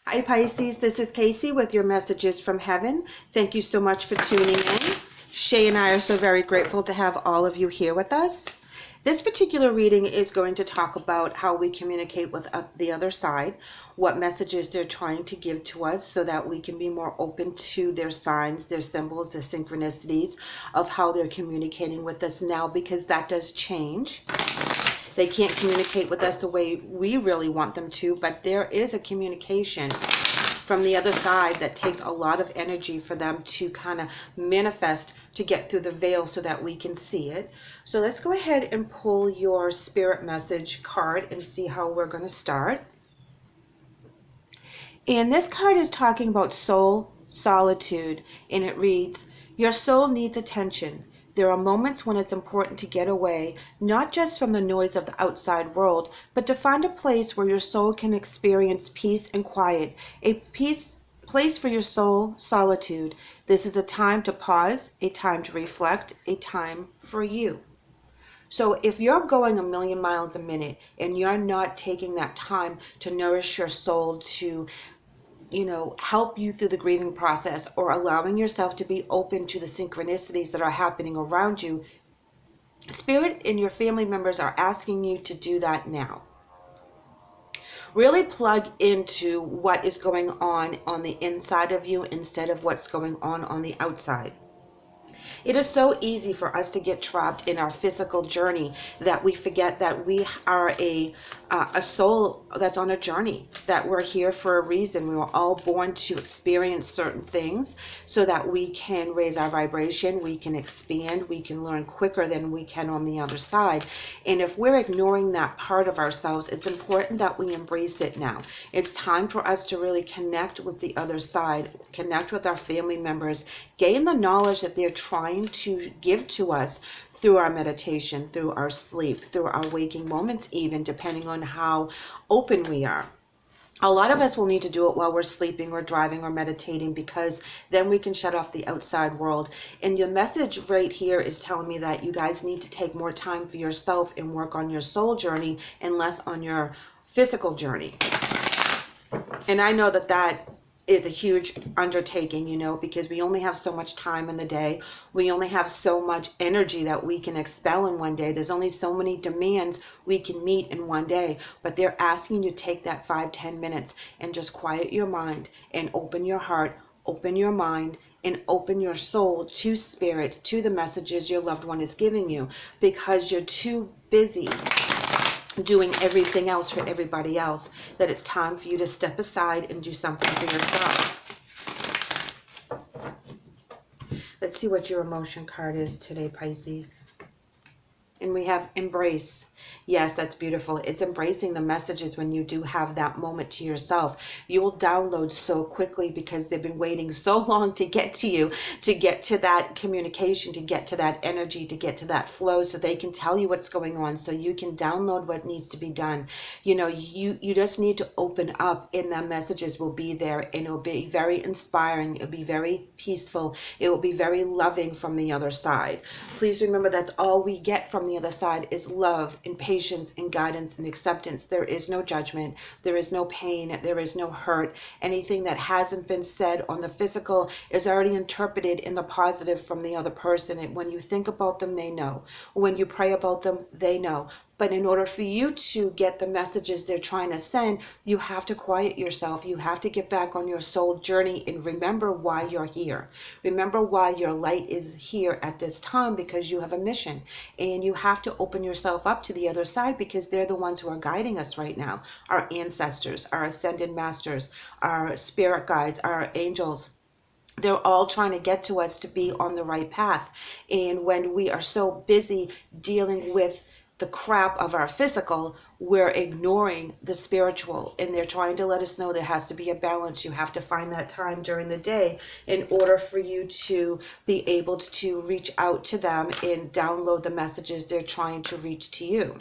Hi Pisces, this is Kacee with your messages from heaven. Thank you so much for tuning in. Shae and I are so very grateful to have all of you here with us. This particular reading is going to talk about how we communicate with the other side, what messages they're trying to give to us so that we can be more open to their signs, their symbols, their synchronicities of how they're communicating with us now, because that does change. They can't communicate with us the way we really want them to, but there is a communication from the other side that takes a lot of energy for them to kind of manifest, to get through the veil so that we can see it. So let's go ahead and pull your spirit message card and see how we're going to start. And this card is talking about soul solitude, and it reads, your soul needs attention. There are moments when it's important to get away, not just from the noise of the outside world, but to find a place where your soul can experience peace and quiet, a place for your soul solitude. This is a time to pause, a time to reflect, a time for you. So if you're going a million miles a minute and you're not taking that time to nourish your soul, to help you through the grieving process, or allowing yourself to be open to the synchronicities that are happening around you, Spirit and your family members are asking you to do that now. Really plug into what is going on the inside of you instead of what's going on the outside. It is so easy for us to get trapped in our physical journey that we forget that we are a soul that's on a journey, that we're here for a reason. We were all born to experience certain things so that we can raise our vibration, we can expand, we can learn quicker than we can on the other side. And if we're ignoring that part of ourselves, it's important that we embrace it now. It's time for us to really connect with the other side, connect with our family members, gain the knowledge that they're trying to give to us through our meditation, through our sleep, through our waking moments, even depending on how open we are. A lot of us will need to do it while we're sleeping or driving or meditating, because then we can shut off the outside world. And your message right here is telling me that you guys need to take more time for yourself and work on your soul journey and less on your physical journey. And I know that that is a huge undertaking, because we only have so much time in the day. We only have so much energy that we can expel in one day. There's only so many demands we can meet in one day, but they're asking you to take that 5-10 minutes and just quiet your mind and open your heart, open your mind, and open your soul to spirit, to the messages your loved one is giving you, because you're too busy doing everything else for everybody else, that it's time for you to step aside and do something for yourself. Let's see what your emotion card is today, Pisces. And we have embrace. Yes, that's beautiful. It's embracing the messages when you do have that moment to yourself. You will download so quickly because they've been waiting so long to get to you, to get to that communication, to get to that energy, to get to that flow, so they can tell you what's going on, so you can download what needs to be done. You just need to open up, and the messages will be there, and it'll be very inspiring. It'll be very peaceful. It will be very loving from the other side. Please remember, that's all we get from the other side is love and patience and guidance and acceptance. There is no judgment. There is no pain. There is no hurt. Anything that hasn't been said on the physical is already interpreted in the positive from the other person. And when you think about them, they know. When you pray about them, they know. But in order for you to get the messages they're trying to send, you have to quiet yourself. You have to get back on your soul journey and remember why you're here. Remember why your light is here at this time, because you have a mission. And you have to open yourself up to the other side, because they're the ones who are guiding us right now. Our ancestors, our ascended masters, our spirit guides, our angels. They're all trying to get to us to be on the right path. And when we are so busy dealing with the crap of our physical, we're ignoring the spiritual, and they're trying to let us know there has to be a balance. You have to find that time during the day in order for you to be able to reach out to them and download the messages they're trying to reach to you.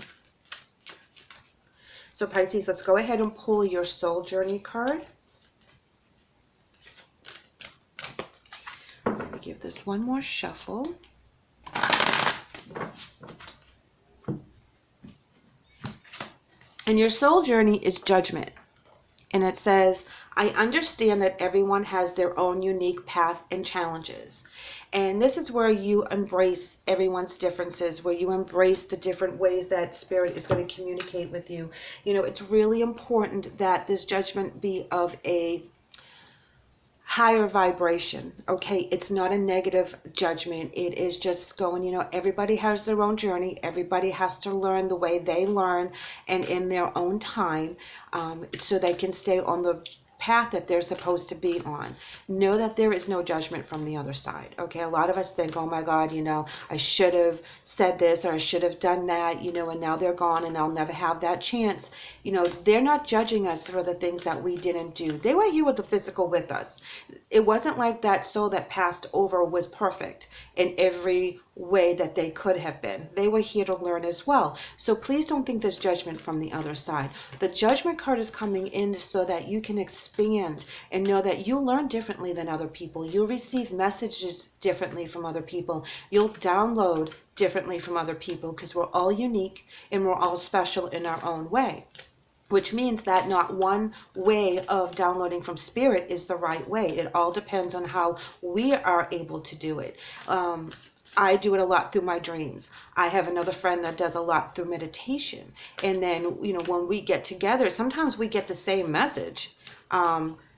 So Pisces, let's go ahead and pull your soul journey card. I'm going to give this one more shuffle. And your soul journey is judgment. And it says, I understand that everyone has their own unique path and challenges. And this is where you embrace everyone's differences, where you embrace the different ways that Spirit is going to communicate with you. You know, it's really important that this judgment be of a higher vibration. Okay, it's not a negative judgment. It is just going, you know, everybody has their own journey. Everybody has to learn the way they learn and in their own time, so they can stay on the path that they're supposed to be on. Know that there is no judgment from the other side. Okay, a lot of us think, oh my God, you know, I should have said this or I should have done that, you know, and now they're gone and I'll never have that chance. You know, they're not judging us for the things that we didn't do. They were here with the physical with us. It wasn't like that soul that passed over was perfect in every way that they could have been. They were here to learn as well. So please don't think there's judgment from the other side. The judgment card is coming in so that you can expand and know that you learn differently than other people. You'll receive messages differently from other people. You'll download differently from other people, because we're all unique and we're all special in our own way. Which means that not one way of downloading from Spirit is the right way. It all depends on how we are able to do it. I do it a lot through my dreams. I have another friend that does a lot through meditation. And then, you know, when we get together, sometimes we get the same message.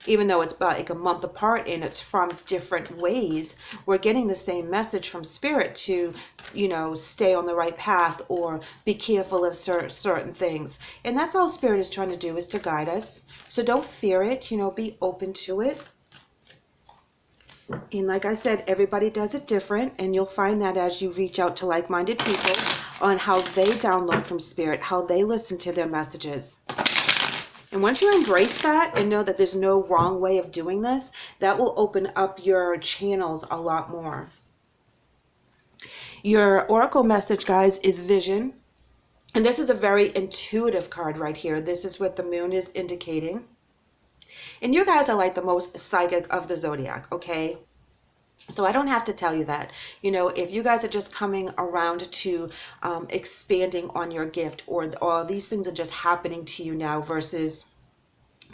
Even though it's about like a month apart and it's from different ways, we're getting the same message from Spirit to, you know, stay on the right path or be careful of certain things. And that's all Spirit is trying to do, is to guide us. So don't fear it, you know, be open to it. And like I said, everybody does it different, and you'll find that as you reach out to like-minded people on how they download from Spirit, how they listen to their messages. And once you embrace that and know that there's no wrong way of doing this, that will open up your channels a lot more. Your oracle message, guys, is vision. And this is a very intuitive card right here. This is what the moon is indicating. And you guys are like the most psychic of the zodiac, okay? So I don't have to tell you that. You know, if you guys are just coming around to expanding on your gift, or these things are just happening to you now versus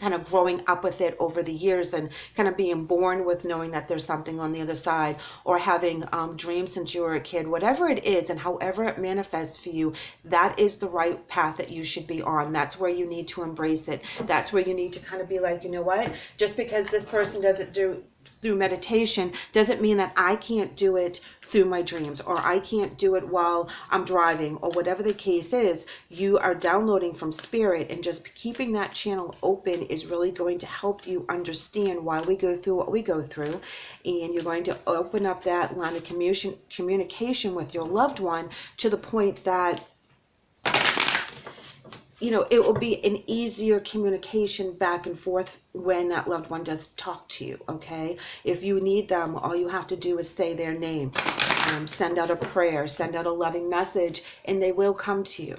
kind of growing up with it over the years and kind of being born with knowing that there's something on the other side, or having dreams since you were a kid, whatever it is and however it manifests for you, that is the right path that you should be on. That's where you need to embrace it. That's where you need to kind of be like, you know what, just because this person does it through meditation doesn't mean that I can't do it through my dreams, or I can't do it while I'm driving, or whatever the case is. You are downloading from Spirit, and just keeping that channel open is really going to help you understand why we go through what we go through. And you're going to open up that line of communication with your loved one to the point that, you know, it will be an easier communication back and forth when that loved one does talk to you, okay? If you need them, all you have to do is say their name, send out a prayer, send out a loving message, and they will come to you,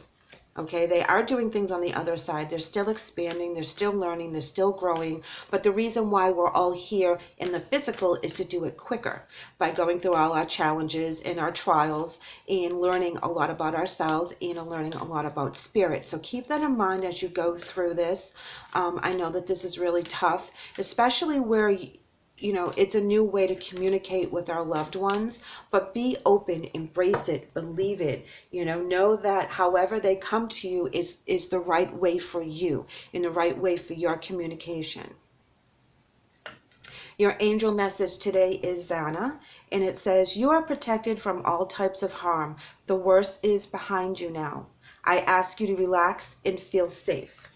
okay? They are doing things on the other side. They're still expanding, they're still learning, they're still growing, but the reason why we're all here in the physical is to do it quicker by going through all our challenges and our trials and learning a lot about ourselves and learning a lot about Spirit. So keep that in mind as you go through this. I know that this is really tough, especially where you know, it's a new way to communicate with our loved ones, but be open, embrace it, believe it, you know that however they come to you is the right way for you, and the right way for your communication. Your angel message today is Zana, and it says, you are protected from all types of harm. The worst is behind you now. I ask you to relax and feel safe.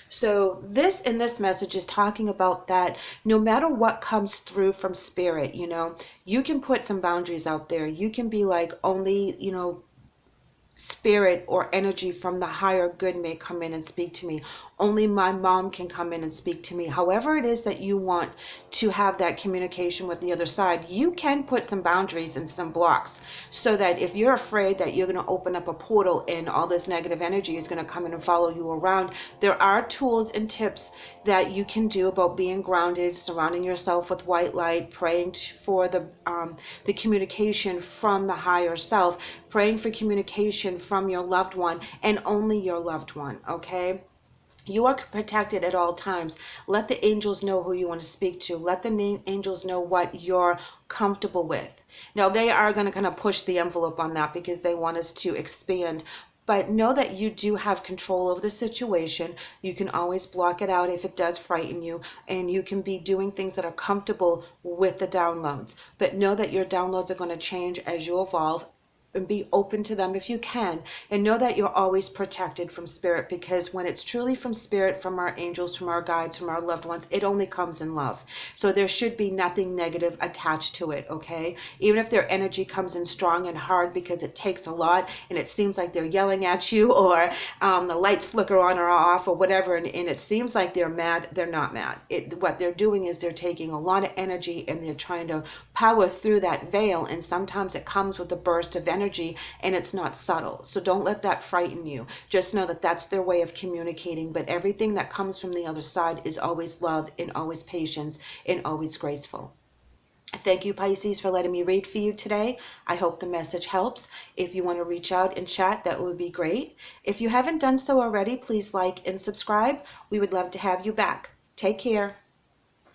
So this message is talking about that no matter what comes through from Spirit, you know, you can put some boundaries out there. You can be like, only, you know, Spirit or energy from the higher good may come in and speak to me. Only my mom can come in and speak to me. However it is that you want to have that communication with the other side, you can put some boundaries and some blocks, so that if you're afraid that you're going to open up a portal and all this negative energy is going to come in and follow you around, there are tools and tips that you can do about being grounded, surrounding yourself with white light, praying for the communication from the higher self, praying for communication from your loved one, and only your loved one, okay? You are protected at all times. Let the angels know who you want to speak to. Let the angels know what you're comfortable with. Now, they are going to kind of push the envelope on that because they want us to expand. But know that you do have control over the situation. You can always block it out if it does frighten you. And you can be doing things that are comfortable with the downloads. But know that your downloads are going to change as you evolve, and be open to them if you can, and know that you're always protected from spirit, because when it's truly from spirit, from our angels, from our guides, from our loved ones, it only comes in love. So there should be nothing negative attached to it, okay? Even if their energy comes in strong and hard because it takes a lot and it seems like they're yelling at you, or the lights flicker on or off or whatever, and it seems like they're mad, they're not mad. What they're doing is they're taking a lot of energy and they're trying to power through that veil, and sometimes it comes with a burst of energy and it's not subtle. So don't let that frighten you. Just know that that's their way of communicating, but everything that comes from the other side is always love and always patience and always graceful. Thank you, Pisces, for letting me read for you today. I hope the message helps. If you want to reach out and chat, that would be great. If you haven't done so already, please like and subscribe. We would love to have you back. Take care.